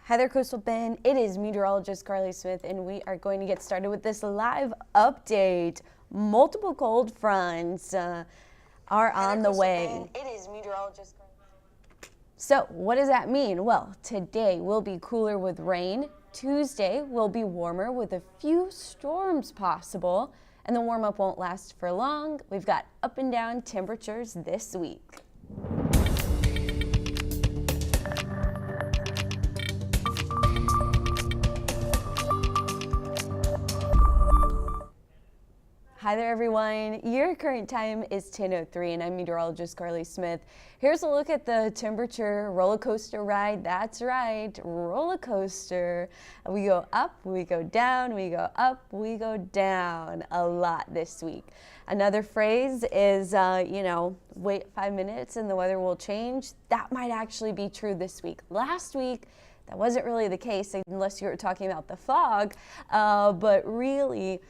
Hi there, Coastal Bend. It is Meteorologist Carly Smith, and we are going to get started with this live update. Multiple cold fronts are on the way. It is Meteorologist Carly Smith. So what does that mean? Well, today will be cooler with rain. Tuesday will be warmer with a few storms possible, and the warm-up won't last for long. We've got up and down temperatures this week. Hi there, everyone. Your current time is 10:03, and I'm Meteorologist Carly Smith. Here's a look at the temperature roller coaster ride. That's right, roller coaster. We go up, we go down, we go up, we go down a lot this week. Another phrase is, wait 5 minutes and the weather will change. That might actually be true this week. Last week, that wasn't really the case unless you were talking about the fog, but really,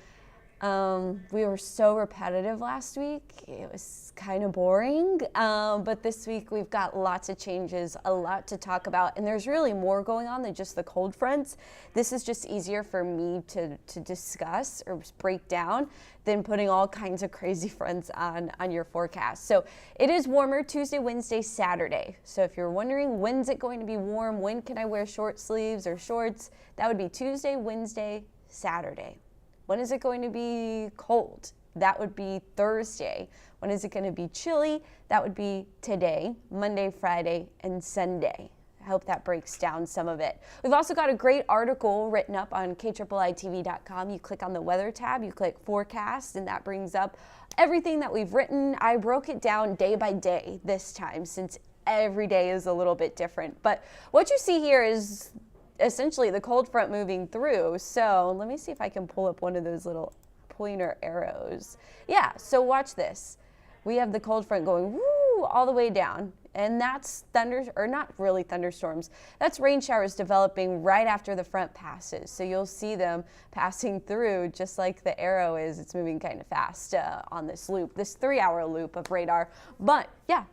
we were so repetitive last week. It was kind of boring, but this week we've got lots of changes, a lot to talk about, and there's really more going on than just the cold fronts. This is just easier for me to discuss or break down than putting all kinds of crazy fronts on your forecast. So it is warmer Tuesday, Wednesday, Saturday. So if you're wondering when's it going to be warm, when can I wear short sleeves or shorts, that would be Tuesday, Wednesday, Saturday. When is it going to be cold? That would be Thursday. When is it going to be chilly? That would be today, Monday, Friday, and Sunday. I hope that breaks down some of it. We've also got a great article written up on KIITV.com. You click on the weather tab, you click forecast, and that brings up everything that we've written. I broke it down day by day this time since every day is a little bit different. But what you see here is essentially the cold front moving through. So let me see if I can pull up one of those little pointer arrows. Yeah, so watch this. We have the cold front going woo all the way down, and that's not really thunderstorms. That's rain showers developing right after the front passes. So you'll see them passing through just like the arrow is. It's moving kind of fast on this loop, this 3-hour loop of radar. But yeah,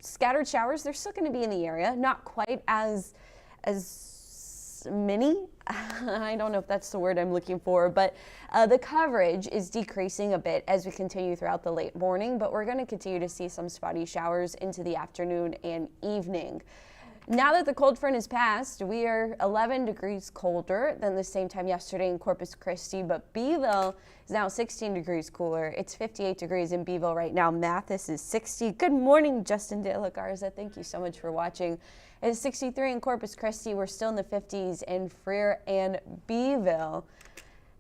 scattered showers, they're still going to be in the area, not quite as many. I don't know if that's the word I'm looking for, but the coverage is decreasing a bit as we continue throughout the late morning, but we're going to continue to see some spotty showers into the afternoon and evening. Now that the cold front is passed, we are 11 degrees colder than the same time yesterday in Corpus Christi, but Beeville is now 16 degrees cooler. It's 58 degrees in Beeville right now. Mathis is 60. Good morning, Justin De La Garza. Thank you so much for watching. It's 63 in Corpus Christi. We're still in the 50s in Freer and Beeville.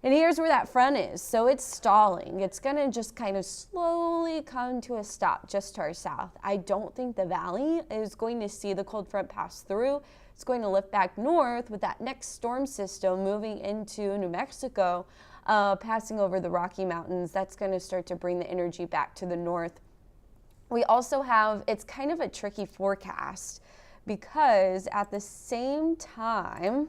And here's where that front is. So it's stalling. It's going to just kind of slowly come to a stop just to our south. I don't think the valley is going to see the cold front pass through. It's going to lift back north with that next storm system moving into New Mexico, passing over the Rocky Mountains. That's going to start to bring the energy back to the north. We also have, it's kind of a tricky forecast because at the same time,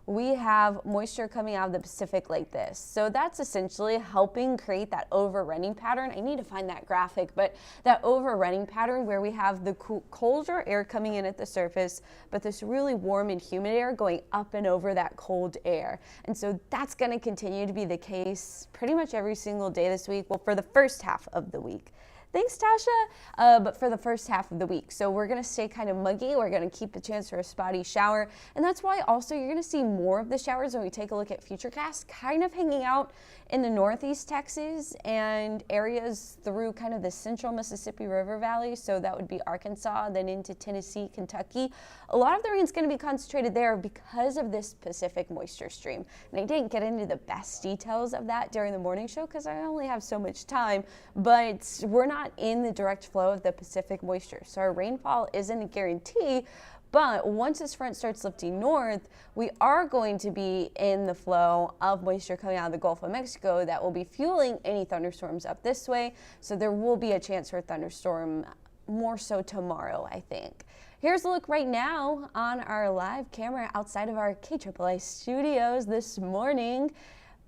we have moisture coming out of the Pacific like this. So that's essentially helping create that overrunning pattern. I need to find that graphic, but that overrunning pattern where we have the colder air coming in at the surface, but this really warm and humid air going up and over that cold air. And so that's going to continue to be the case pretty much every single day this week. Well, for the first half of the week. Thanks, Tasha, but for the first half of the week. So we're going to stay kind of muggy. We're going to keep the chance for a spotty shower. And that's why also you're going to see more of the showers when we take a look at Futurecast, kind of hanging out in the northeast Texas and areas through kind of the central Mississippi River Valley. So that would be Arkansas, then into Tennessee, Kentucky. A lot of the rain is going to be concentrated there because of this Pacific moisture stream. And I didn't get into the best details of that during the morning show because I only have so much time, but we're not in the direct flow of the Pacific moisture. So our rainfall isn't a guarantee, but once this front starts lifting north, we are going to be in the flow of moisture coming out of the Gulf of Mexico that will be fueling any thunderstorms up this way. So there will be a chance for a thunderstorm more so tomorrow, I think. Here's a look right now on our live camera outside of our KIII studios this morning.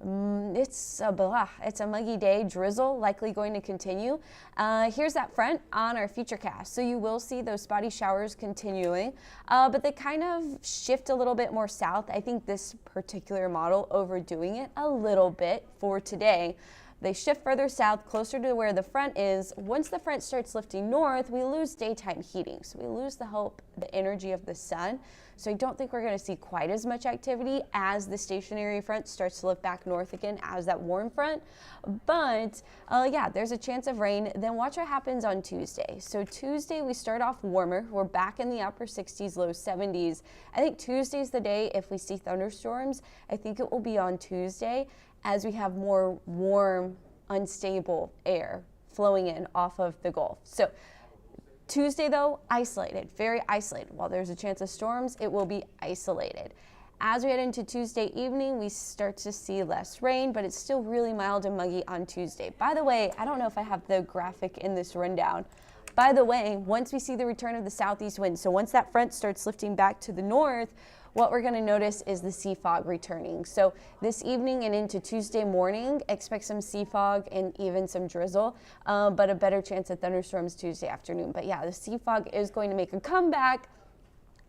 It's a muggy day, drizzle likely going to continue. Here's that front on our futurecast. So you will see those spotty showers continuing, but they kind of shift a little bit more south. I think this particular model overdoing it a little bit for today. They shift further south, closer to where the front is. Once the front starts lifting north, we lose daytime heating. So we lose the energy of the sun. So I don't think we're going to see quite as much activity as the stationary front starts to lift back north again as that warm front. But yeah, there's a chance of rain. Then watch what happens on Tuesday. So Tuesday we start off warmer. We're back in the upper 60s, low 70s. I think Tuesday's the day if we see thunderstorms. I think it will be on Tuesday, as we have more warm, unstable air flowing in off of the Gulf. So Tuesday, though, isolated, very isolated. While there's a chance of storms, it will be isolated. As we head into Tuesday evening, we start to see less rain, but it's still really mild and muggy on Tuesday. By the way, I don't know if I have the graphic in this rundown. By the way, once we see the return of the southeast wind, so once that front starts lifting back to the north, what we're going to notice is the sea fog returning. So this evening and into Tuesday morning, expect some sea fog and even some drizzle, but a better chance of thunderstorms Tuesday afternoon. But yeah, the sea fog is going to make a comeback.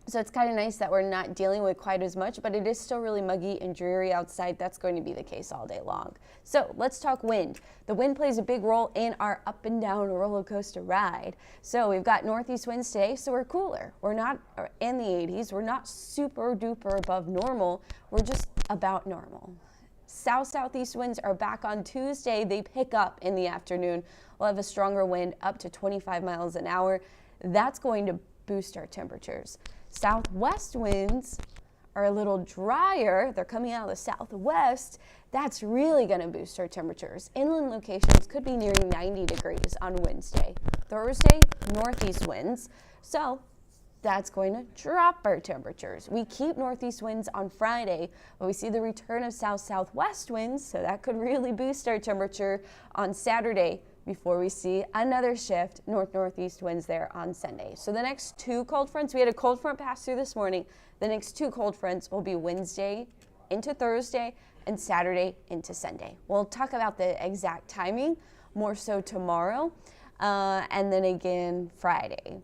So it's kind of nice that we're not dealing with quite as much, but it is still really muggy and dreary outside. That's going to be the case all day long. So let's talk wind. The wind plays a big role in our up and down roller coaster ride. So we've got northeast winds today, so we're cooler. We're not in the 80s. We're not super duper above normal. We're just about normal. Southeast winds are back on Tuesday. They pick up in the afternoon. We'll have a stronger wind up to 25 miles an hour. That's going to boost our temperatures. Southwest winds are a little drier. They're coming out of the southwest. That's really going to boost our temperatures. Inland locations could be nearing 90 degrees on Wednesday. Thursday, northeast winds. So that's going to drop our temperatures. We keep northeast winds on Friday, but we see the return of southwest winds, so that could really boost our temperature on Saturday before we see another shift, northeast winds there on Sunday. So the next two cold fronts, we had a cold front pass through this morning. The next two cold fronts will be Wednesday into Thursday and Saturday into Sunday. We'll talk about the exact timing more so tomorrow, and then again Friday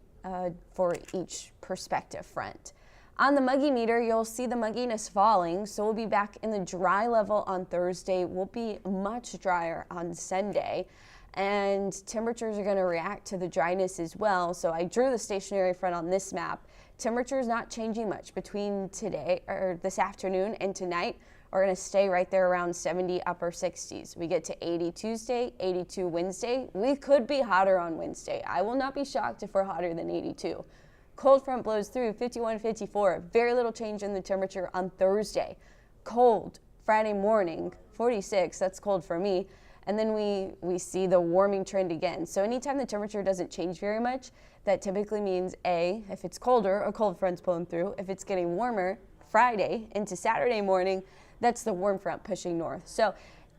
for each perspective front. On the muggy meter, you'll see the mugginess falling, so we'll be back in the dry level on Thursday. We'll be much drier on Sunday. And temperatures are going to react to the dryness as well. So I drew the stationary front on this map. Temperature is not changing much between today or this afternoon and tonight. We're going to stay right there around 70, upper 60s. We get to 80 Tuesday, 82 Wednesday. We could be hotter on Wednesday. I will not be shocked if we're hotter than 82. Cold front blows through 51, 54. Very little change in the temperature on Thursday. Cold Friday morning, 46. That's cold for me. And then we see the warming trend again. So anytime the temperature doesn't change very much, that typically means A, if it's colder, a cold front's pulling through. If it's getting warmer Friday into Saturday morning, that's the warm front pushing north. So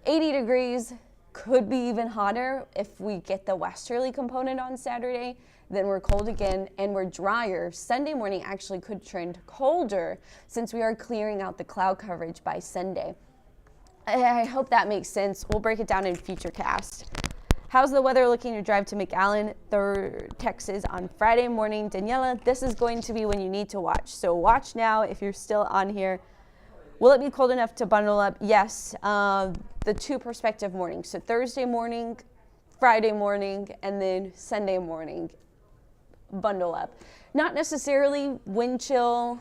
80 degrees, could be even hotter if we get the westerly component on Saturday. Then we're cold again and we're drier. Sunday morning actually could trend colder since we are clearing out the cloud coverage by Sunday. I hope that makes sense. We'll break it down in Futurecast. How's the weather looking to drive to McAllen, Texas on Friday morning? Daniela, this is going to be when you need to watch. So watch now if you're still on here. Will it be cold enough to bundle up? Yes. The two perspective mornings. So Thursday morning, Friday morning, and then Sunday morning, bundle up. Not necessarily wind chill,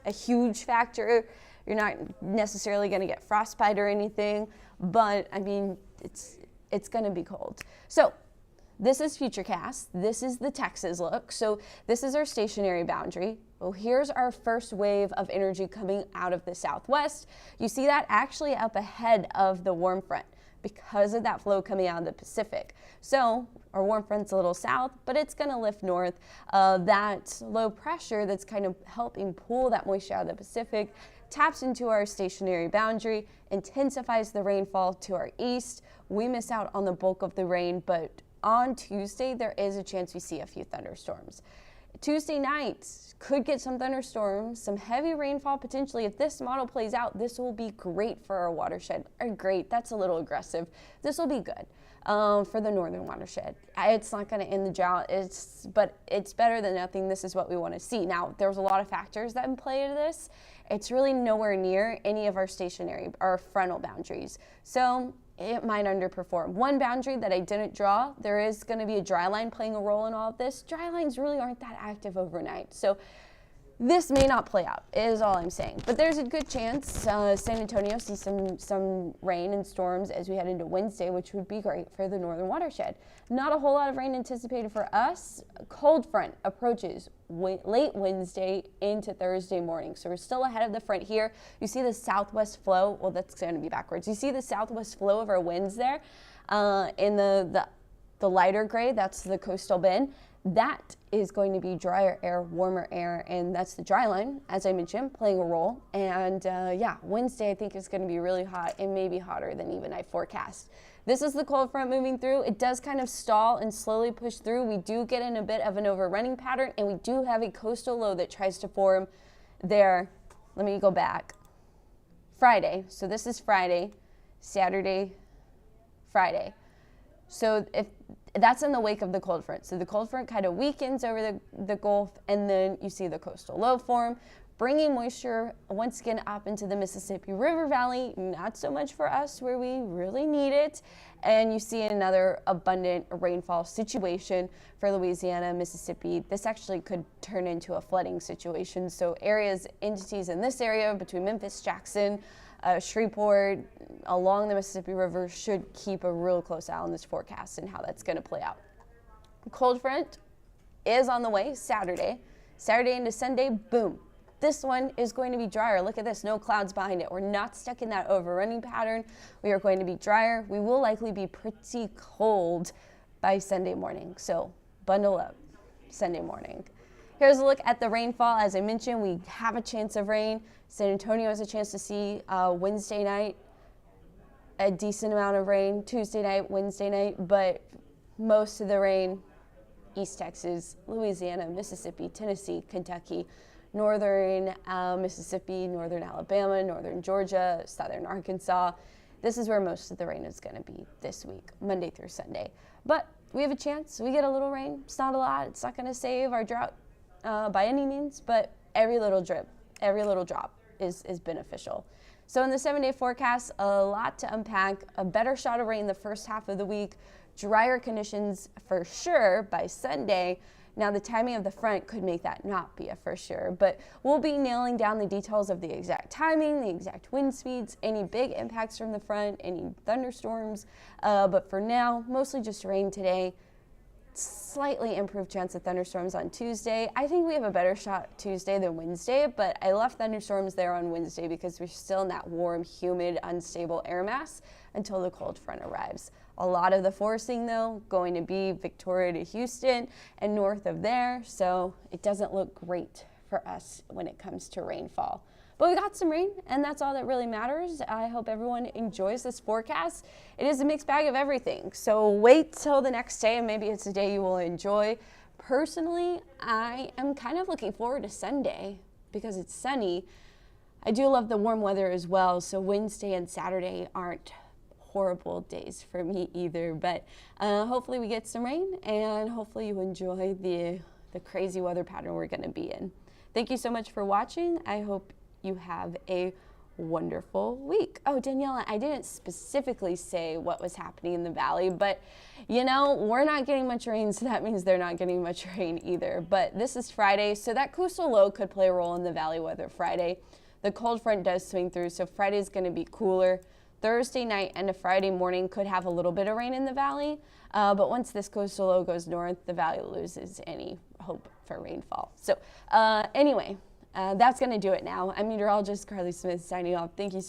a huge factor. You're not necessarily going to get frostbite or anything, but I mean, it's going to be cold. So this is Futurecast. This is the Texas look. So this is our stationary boundary. Well, here's our first wave of energy coming out of the southwest. You see that actually up ahead of the warm front because of that flow coming out of the Pacific. So our warm front's a little south, but it's going to lift north. That low pressure that's kind of helping pull that moisture out of the Pacific taps into our stationary boundary, intensifies the rainfall to our east. We miss out on the bulk of the rain, but on Tuesday, there is a chance we see a few thunderstorms. Tuesday night could get some thunderstorms, some heavy rainfall potentially. If this model plays out, this will be great for our watershed. Or great, that's a little aggressive. This will be good for the northern watershed. It's not going to end the drought, but it's better than nothing. This is what we want to see. Now, there's a lot of factors that in play to this. It's really nowhere near any of our stationary, our frontal boundaries. So it might underperform. One boundary that I didn't draw, there is going to be a dry line playing a role in all of this. Dry lines really aren't that active overnight. So this may not play out, is all I'm saying. But there's a good chance San Antonio sees some rain and storms as we head into Wednesday, which would be great for the northern watershed. Not a whole lot of rain anticipated for us. Cold front approaches late Wednesday into Thursday morning. So we're still ahead of the front here. You see the southwest flow. Well, that's going to be backwards. You see the southwest flow of our winds there in the lighter gray. That's the coastal bend. That is going to be drier air, warmer air, and that's the dry line, as I mentioned, playing a role. And yeah, Wednesday I think is going to be really hot and maybe hotter than even I forecast. This is the cold front moving through. It does kind of stall and slowly push through. We do get in a bit of an overrunning pattern, and we do have a coastal low that tries to form there. Let me go back. Friday. So this is Friday, Saturday, Friday. So if that's in the wake of the cold front. So the cold front kind of weakens over the Gulf, and then you see the coastal low form, bringing moisture once again up into the Mississippi River Valley. Not so much for us where we really need it. And you see another abundant rainfall situation for Louisiana, Mississippi. This actually could turn into a flooding situation. So entities in this area between Memphis, Jackson, Shreveport, along the Mississippi River should keep a real close eye on this forecast and how that's going to play out. Cold front is on the way Saturday. Saturday into Sunday, boom. This one is going to be drier. Look at this, no clouds behind it. We're not stuck in that overrunning pattern. We are going to be drier. We will likely be pretty cold by Sunday morning. So bundle up Sunday morning. Here's a look at the rainfall. As I mentioned, we have a chance of rain. San Antonio has a chance to see Wednesday night a decent amount of rain, Tuesday night, Wednesday night, but most of the rain, East Texas, Louisiana, Mississippi, Tennessee, Kentucky, northern Mississippi, northern Alabama, northern Georgia, southern Arkansas. This is where most of the rain is going to be this week, Monday through Sunday. But we have a chance. We get a little rain. It's not a lot. It's not going to save our drought by any means, but every little drip, every little drop is beneficial. So in the 7-day forecast, a lot to unpack. A better shot of rain the first half of the week. Drier conditions for sure by Sunday. Now the timing of the front could make that not be a for sure, but we'll be nailing down the details of the exact timing, the exact wind speeds, any big impacts from the front, any thunderstorms. But for now, mostly just rain today. Slightly improved chance of thunderstorms on Tuesday. I think we have a better shot Tuesday than Wednesday, but I left thunderstorms there on Wednesday because we're still in that warm, humid, unstable air mass until the cold front arrives. A lot of the forcing, though, going to be Victoria to Houston and north of there, so it doesn't look great for us when it comes to rainfall. But we got some rain, and that's all that really matters. I hope everyone enjoys this forecast. It is a mixed bag of everything, so wait till the next day, and maybe it's a day you will enjoy. Personally, I am kind of looking forward to Sunday because it's sunny. I do love the warm weather as well, so Wednesday and Saturday aren't horrible days for me either, but hopefully we get some rain, and hopefully you enjoy the crazy weather pattern we're going to be in. Thank you so much for watching. I hope you have a wonderful week. Oh, Daniela, I didn't specifically say what was happening in the valley, but you know, we're not getting much rain, so that means they're not getting much rain either. But this is Friday, so that coastal low could play a role in the valley weather Friday. The cold front does swing through, so Friday is going to be cooler. Thursday night and a Friday morning could have a little bit of rain in the valley, but once this coastal low goes north, the valley loses any hope for rainfall. So anyway, that's going to do it now. I'm meteorologist Carly Smith signing off. Thank you so much.